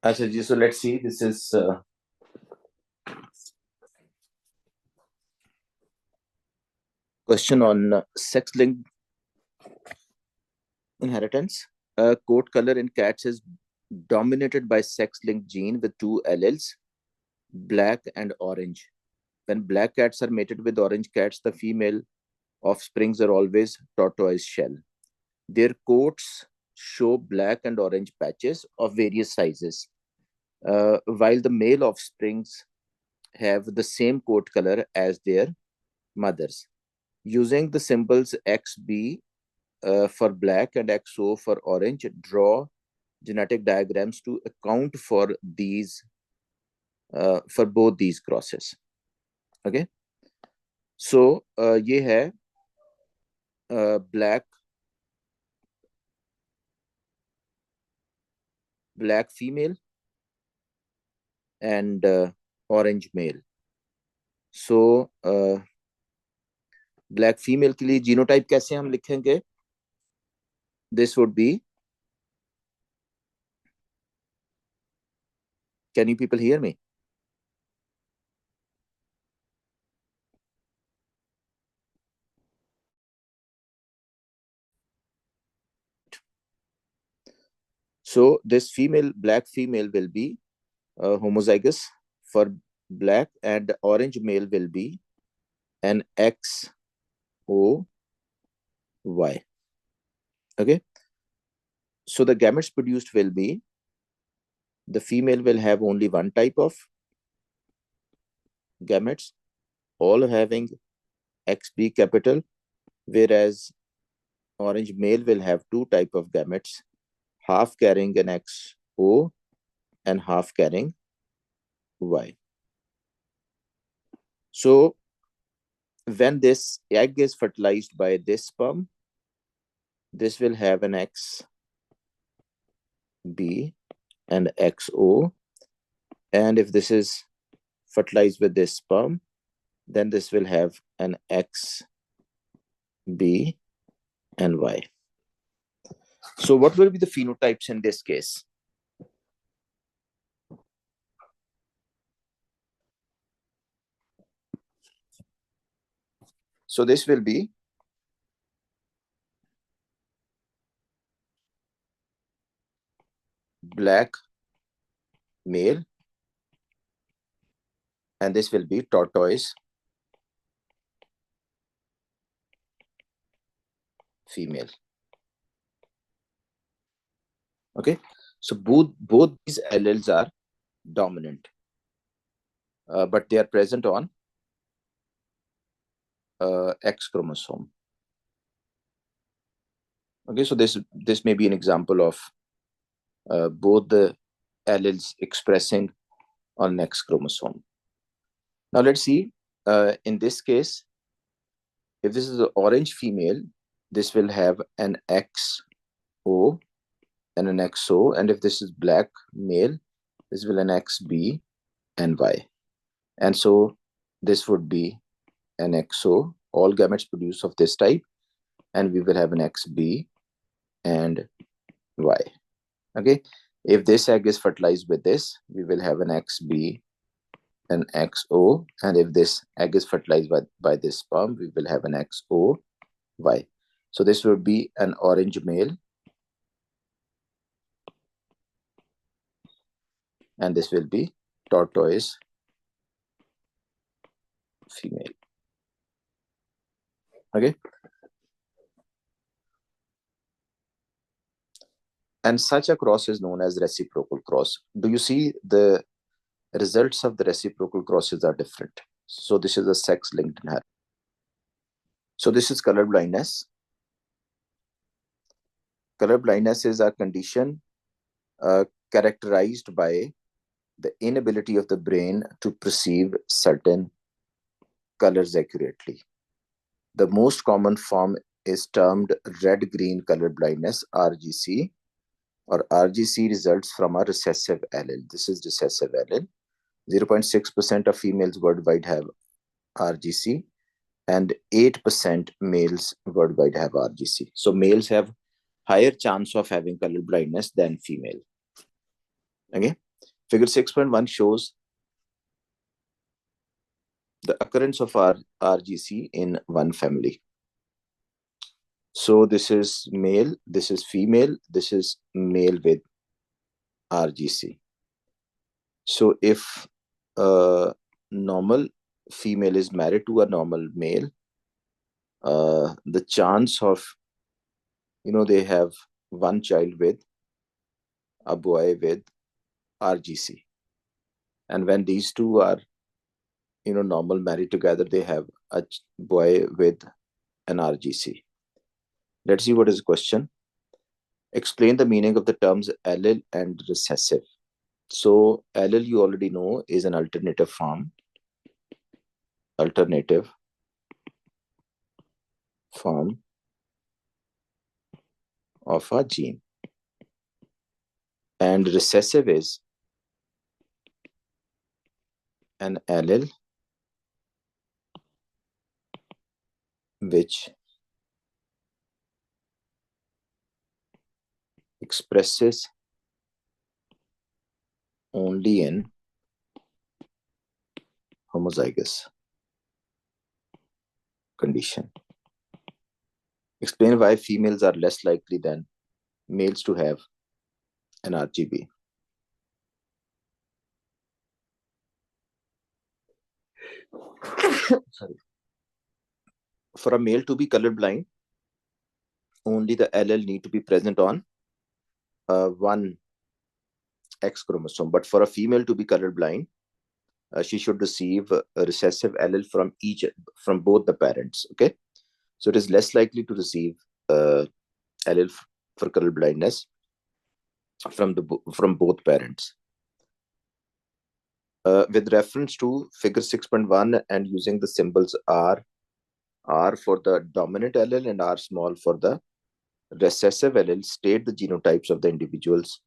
Acha ji, so let's see. This is question on sex-linked inheritance. Coat color in cats is dominated by sex-linked gene with two alleles, black and orange. When black cats are mated with orange cats, the female offsprings are always tortoise shell. Their coats show black and orange patches of various sizes, while the male offsprings have the same coat color as their mothers. Using the symbols XB for black and XO for orange, draw genetic diagrams to account for these for both these crosses. Okay, so ये है black female and orange male. So black female के लिए genotype कैसे हम लिखेंगे? This would be, can you people hear me? So this black female will be homozygous for black, and orange male will be an XOY. Okay. So the gametes produced will be, the female will have only one type of gametes, all having XB capital, whereas orange male will have two type of gametes, half carrying an XO and half carrying Y. So when this egg is fertilized by this sperm, this will have an XB and XO, and if this is fertilized with this sperm, then this will have an XB and Y. So what will be the phenotypes in this case? So this will be black male, and this will be tortoise female. Okay, so both these alleles are dominant, but they are present on X chromosome. Okay, so this may be an example of both the alleles expressing on X chromosome. Now let's see, in this case, if this is an orange female, this will have an XO and an XO, and if this is black male, this will an XB and Y. And so this would be an XO, all gametes produced of this type, and we will have an XB and Y. Okay, if this egg is fertilized with this, we will have an XB and XO, and if this egg is fertilized by this sperm, we will have an XOY. So this would be an orange male, and this will be tortoise female. Okay, and such a cross is known as reciprocal cross. Do you see the results of the reciprocal crosses are different? So this is a sex-linked inheritance. So this is color blindness. Color blindness is a condition characterized by the inability of the brain to perceive certain colors accurately. The most common form is termed red-green color blindness, RGC, or RGC results from a recessive allele. This is recessive allele. 0.6% of females worldwide have RGC, and 8% males worldwide have RGC. So males have higher chance of having color blindness than female. Okay. Figure 6.1 shows the occurrence of RGC in one family. So this is male, this is female, this is male with RGC. So if a normal female is married to a normal male, the chance of, they have one child with a boy with RGC. And when these two are, normal married together, they have a boy with an RGC. Let's see what is the question. Explain the meaning of the terms allele and recessive. So allele, you already know, is an alternative form of a gene. And recessive is an allele which expresses only in homozygous condition. Explain why females are less likely than males to have an RGB. Sorry. For a male to be colorblind, only the allele need to be present on one X chromosome. But for a female to be colorblind, she should receive a recessive allele from both the parents. Okay, so it is less likely to receive allele for color blindness from both parents. With reference to figure 6.1 and using the symbols R for the dominant allele and R small for the recessive allele, state the genotypes of the individuals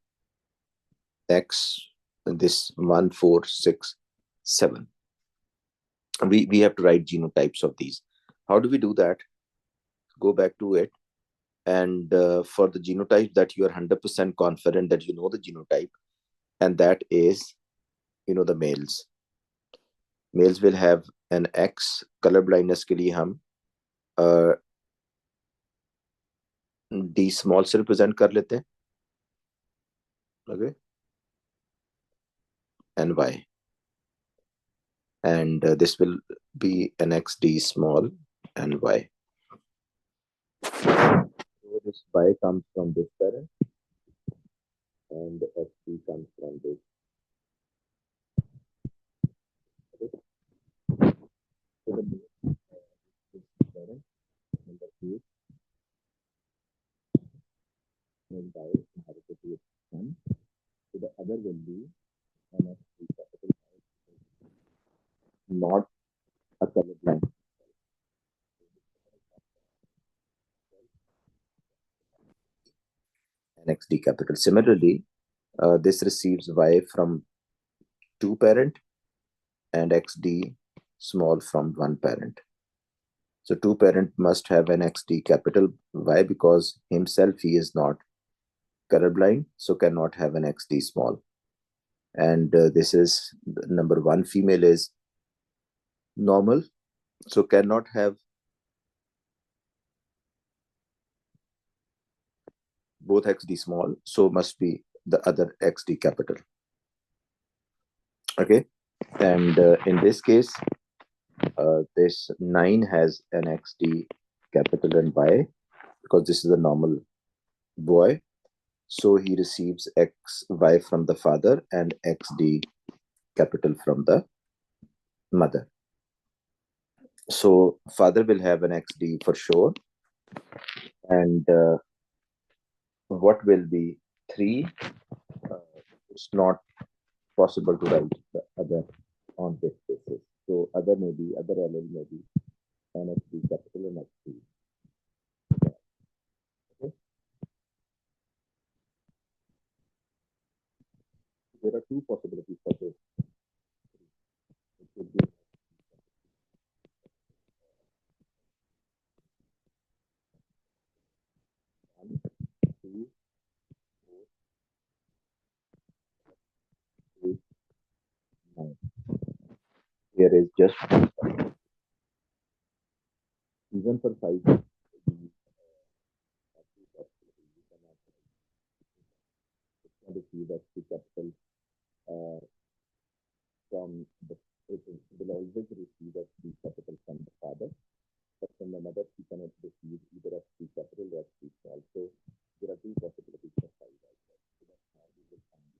X, this 1, 4, 6, 7. We have to write genotypes of these. How do we do that? Go back to it. And for the genotype that you are 100% confident that you know the genotype, and that is, the males. Males will have an X. Color blindness के लिए हम D small से represent कर लेते हैं. Okay. And Y. And this will be an XD small and Y. So this Y comes from this parent and XD comes from this. Okay. So the parent number 2 and Y inherited to its son. So the other will be an XD capital Y, not a color blind. An XD capital. Similarly, this receives Y from 2 parent and XD small from 1 parent. So 2 parent must have an XD capital. Why? Because himself he is not colorblind, so cannot have an XD small. And this is number 1 female is normal, so cannot have both XD small, so must be the other XD capital. Okay, and in this case, this 9 has an XD capital and Y because this is a normal boy. So he receives XY from the father and XD capital from the mother. So father will have an XD for sure. And what will be 3? It's not possible to write the other on this basis. So other allele may be an XD capital and XD. Okay. There are 2 possibilities for this. It could be 1, 2, 4, 8, here is just even for 5. To see that the capital from the it will always receive as the capital from the father, but from the mother she cannot receive either of the capital or the small. So there are two possibilities for 5 also. So that's how we will find it.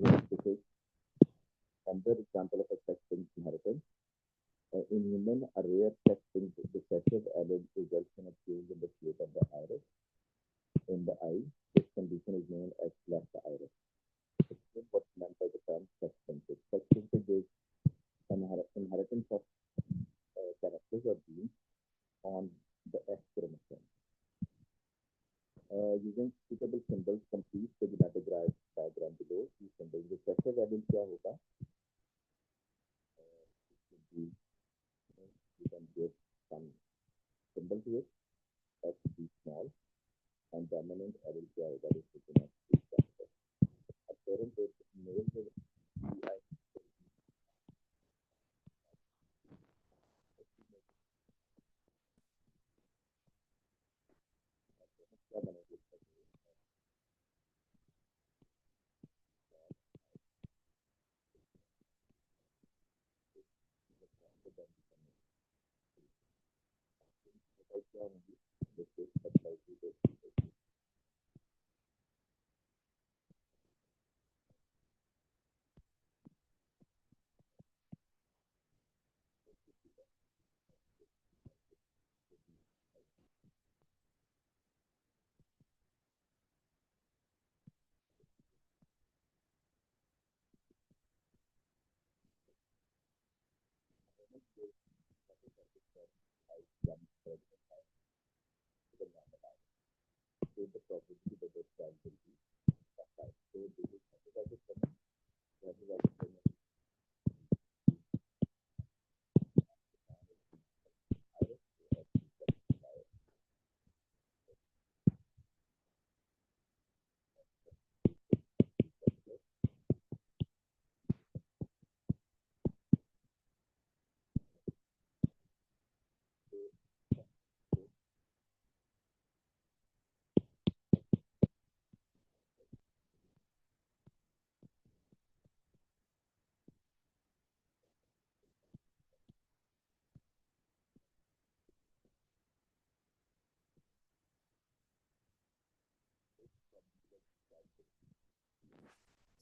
This is another example of a sex-linked inheritance. In human, a rare sex-linked recessive allele results in a change in the shape of the iris in the eye. This condition is known as cleft iris. Explain what's meant by the term sex-linkage. Sex-linkage is inheritance of characters or genes on the X chromosome. Using suitable symbols, complete the genetic diagram below. These symbols, recessive allele क्या होगा? You can give some symbol to it. X be small, and dominant allele क्या होगा? This is the next capital. A parent with male with EI क्या बनेगी? क्या होगी? This is fertility based. So the probability that the child will be fertile. So this is heterozygous woman. Heterozygous woman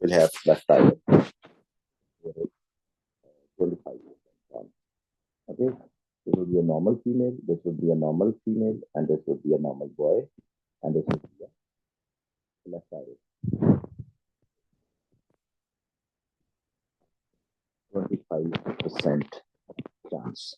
will have left iris. 25%. Okay, this would be a normal female, this would be a normal female, and this would be a normal boy, and this would be a left iris. 25% chance.